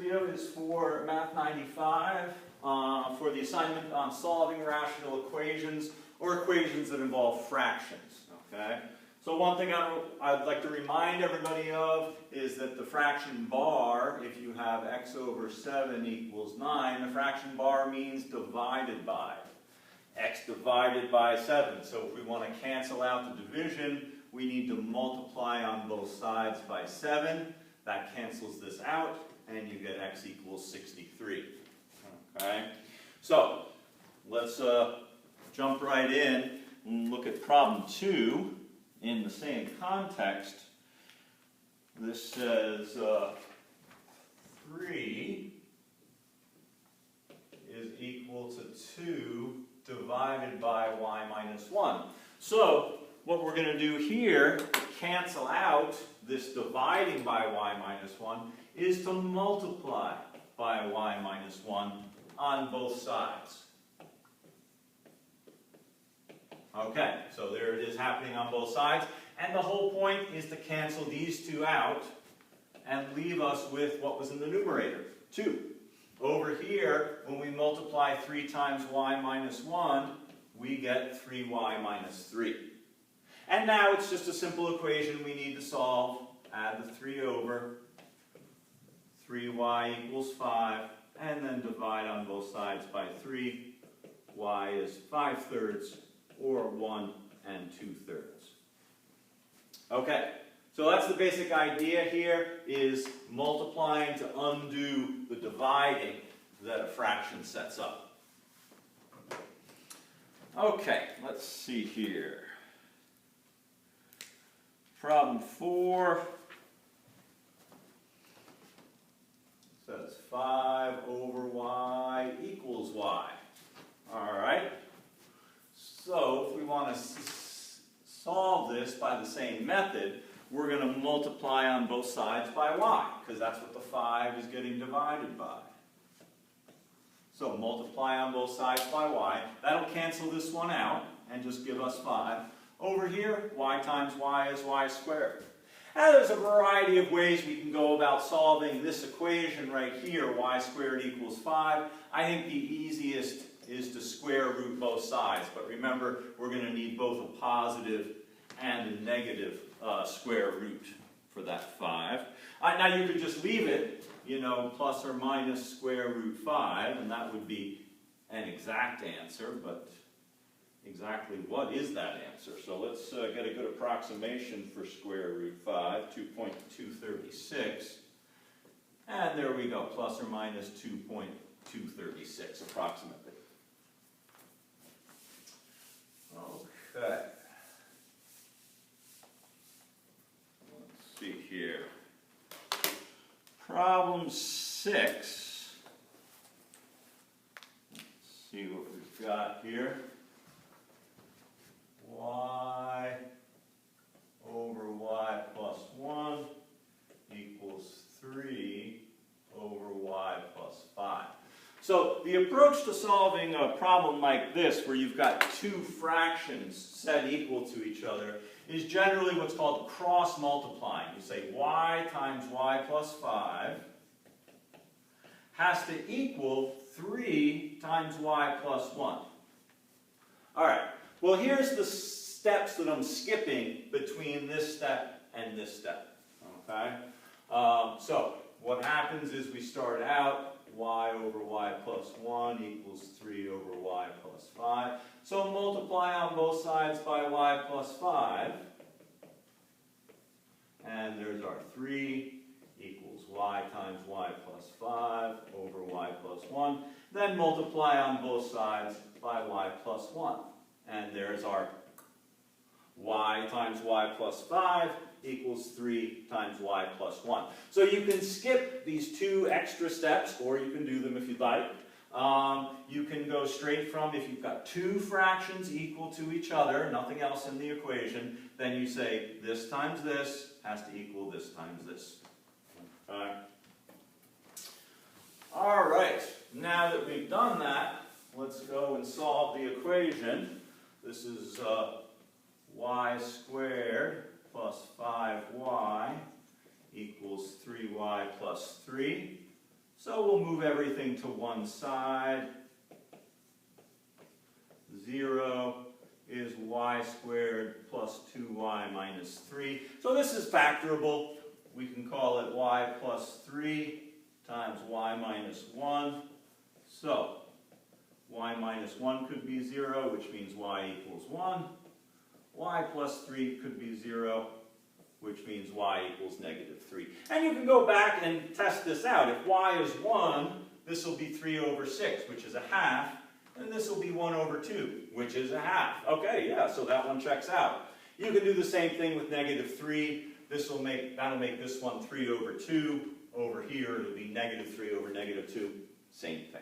video is for Math 95 for the assignment on solving rational equations or equations that involve fractions. Okay? So one thing I'd like to remind everybody of is that the fraction bar, if you have x over 7 equals 9, the fraction bar means divided by. X divided by 7. So if we want to cancel out the division, we need to multiply on both sides by 7. That cancels this out, and you get x equals 63. Okay? So let's jump right in and look at problem 2 in the same context. This says 3 is equal to 2 divided by y minus 1. So what we're going to do here to cancel out this dividing by y minus 1 is to multiply by y minus 1 on both sides. Okay, so there it is happening on both sides. And the whole point is to cancel these two out and leave us with what was in the numerator, 2. Over here, when we multiply 3 times y minus 1, we get 3y minus 3. And now it's just a simple equation we need to solve. Add the 3 over, 3y equals 5, and then divide on both sides by 3. Y is 5/3, or 1 2/3. Okay, so that's the basic idea here, is multiplying to undo the dividing that a fraction sets up. Okay, let's see here. Problem 4 says 5 over y equals y. All right. So if we want to solve this by the same method, we're going to multiply on both sides by y, because that's what the 5 is getting divided by. So multiply on both sides by y. That'll cancel this one out and just give us 5. Over here, y times y is y squared. Now there's a variety of ways we can go about solving this equation right here, y squared equals 5. I think the easiest is to square root both sides. But remember, we're going to need both a positive and a negative square root for that 5. Now you could just leave it, you know, plus or minus square root 5, and that would be an exact answer, but exactly what is that answer? So let's get a good approximation for square root 5, 2.236. And there we go, plus or minus 2.236 approximately. Okay. Let's see here. Problem 6. Let's see what we've got here. Y over y plus 1 equals 3 over y plus 5. So the approach to solving a problem like this, where you've got two fractions set equal to each other, is generally what's called cross-multiplying. You say y times y plus 5 has to equal 3 times y plus 1. All right, well here's the steps that I'm skipping between this step and this step. Okay, so what happens is we start out y over y plus 1 equals 3 over y plus 5. So multiply on both sides by y plus 5. And there's our 3 equals y times y plus 5 over y plus 1. Then multiply on both sides by y plus 1. And there's our y times y plus 5 equals 3 times y plus 1. So you can skip these two extra steps, or you can do them if you'd like. You can go straight from, if you've got two fractions equal to each other, nothing else in the equation, then you say this times this has to equal this times this. Okay? All right, now that we've done that, let's go and solve the equation. This is y squared plus 5y equals 3y plus 3. So we'll move everything to one side. 0 is y squared plus 2y minus 3. So this is factorable. We can call it y plus 3 times y minus 1. So y minus 1 could be 0, which means y equals 1. Y plus 3 could be 0, which means y equals negative 3. And you can go back and test this out. If y is 1, this will be 3 over 6, which is a half. And this will be 1 over 2, which is a half. Okay, yeah, so that one checks out. You can do the same thing with negative 3. That'll make this one 3 over 2. Over here, it'll be negative 3 over negative 2. Same thing.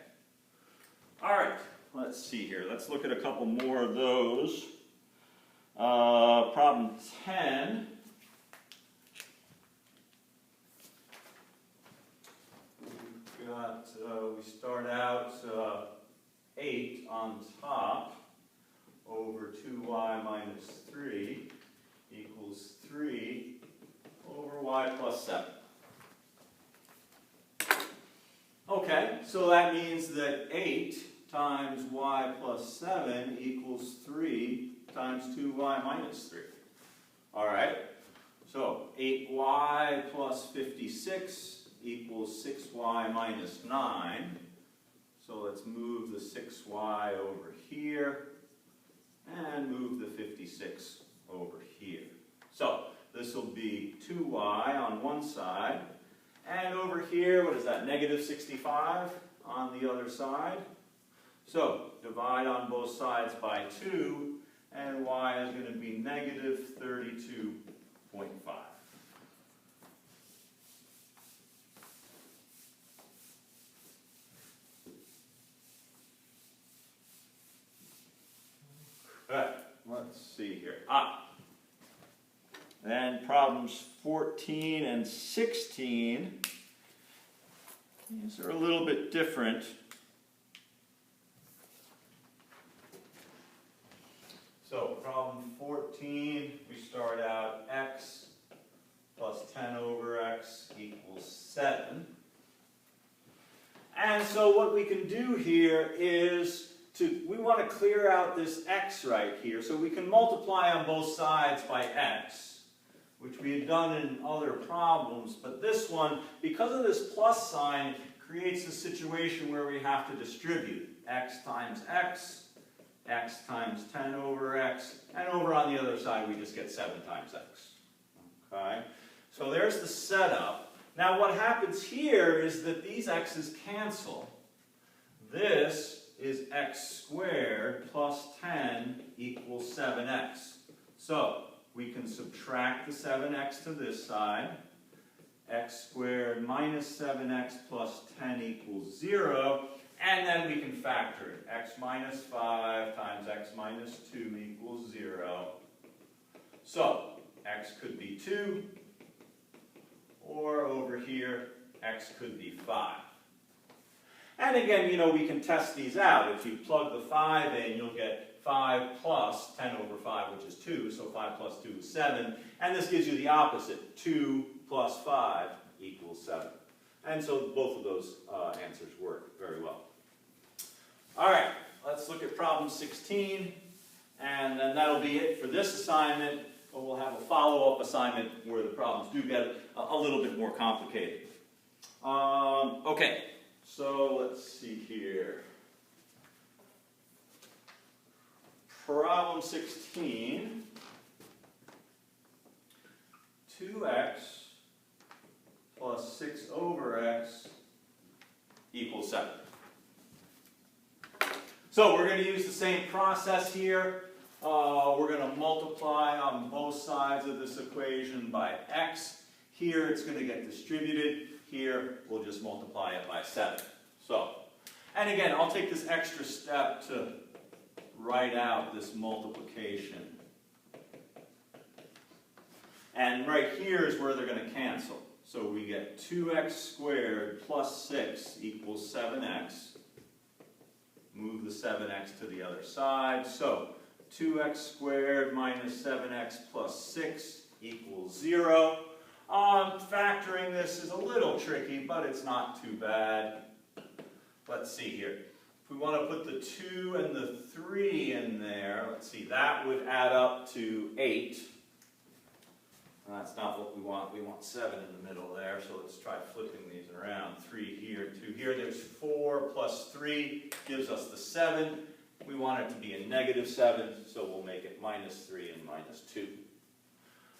All right, let's see here. Let's look at a couple more of those. Problem 10. We start out 8 on top over 2y minus 3 equals 3 over y plus 7. Okay, so that means that 8 times y plus 7 equals 3 times 2y minus 3. All right, so 8y plus 56 equals 6y minus 9. So let's move the 6y over here and move the 56 over here. So this will be 2y on one side. And over here, what is that, negative 65 on the other side. So divide on both sides by 2, and y is going to be negative 32.5. Let's see here. Then problems 14 and 16. These are a little bit different. So problem 14, we start out x plus 10 over x equals 7. And so what we can do here is we want to clear out this x right here, so we can multiply on both sides by x, which we had done in other problems. But this one, because of this plus sign, creates a situation where we have to distribute x times x, x times 10 over x, and over on the other side we just get 7 times x. Okay? So there's the setup. Now what happens here is that these x's cancel. This is x squared plus 10 equals 7x. So we can subtract the 7x to this side. X squared minus 7x plus 10 equals 0. And then we can factor it. X minus 5 times x minus 2 equals 0. So x could be 2. Or over here, x could be 5. And again, we can test these out. If you plug the 5 in, you'll get 5 plus 10 over 5, which is 2. So 5 plus 2 is 7. And this gives you the opposite. 2 plus 5 equals 7. And so both of those answers work very well. All right, let's look at problem 16. And then that'll be it for this assignment. But we'll have a follow-up assignment where the problems do get a little bit more complicated. Okay. So let's see here. Problem 16. 2x plus 6 over x equals 7. So we're going to use the same process here. We're going to multiply on both sides of this equation by x. Here it's going to get distributed. Here we'll just multiply it by 7. So, and again, I'll take this extra step to write out this multiplication. And right here is where they're going to cancel. So we get 2x squared plus 6 equals 7x. Move the 7x to the other side. So 2x squared minus 7x plus 6 equals 0. Factoring this is a little tricky, but it's not too bad. Let's see here. If we want to put the 2 and the 3 in there, let's see, that would add up to 8. That's not what we want. We want 7 in the middle there, so let's try flipping these around. 3 here, 2 here. There's 4 plus 3 gives us the 7. We want it to be a negative 7, so we'll make it minus 3 and minus 2.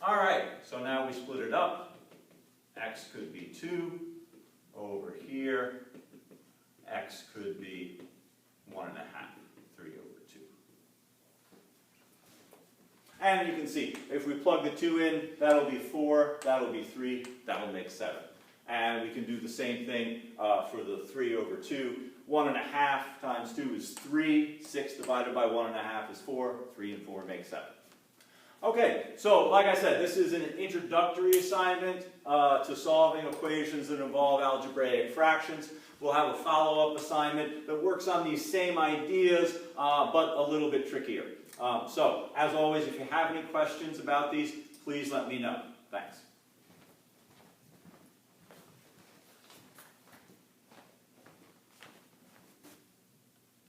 All right, so now we split it up. X could be 2 over here. X could be 1.5, 3 over 2. And you can see, if we plug the 2 in, that'll be 4, that'll be 3, that'll make 7. And we can do the same thing for the 3 over 2. 1.5 times 2 is 3. 6 divided by 1.5 is 4. 3 and 4 make 7. Okay, so like I said, this is an introductory assignment to solving equations that involve algebraic fractions. We'll have a follow-up assignment that works on these same ideas, but a little bit trickier. So, as always, if you have any questions about these, please let me know. Thanks.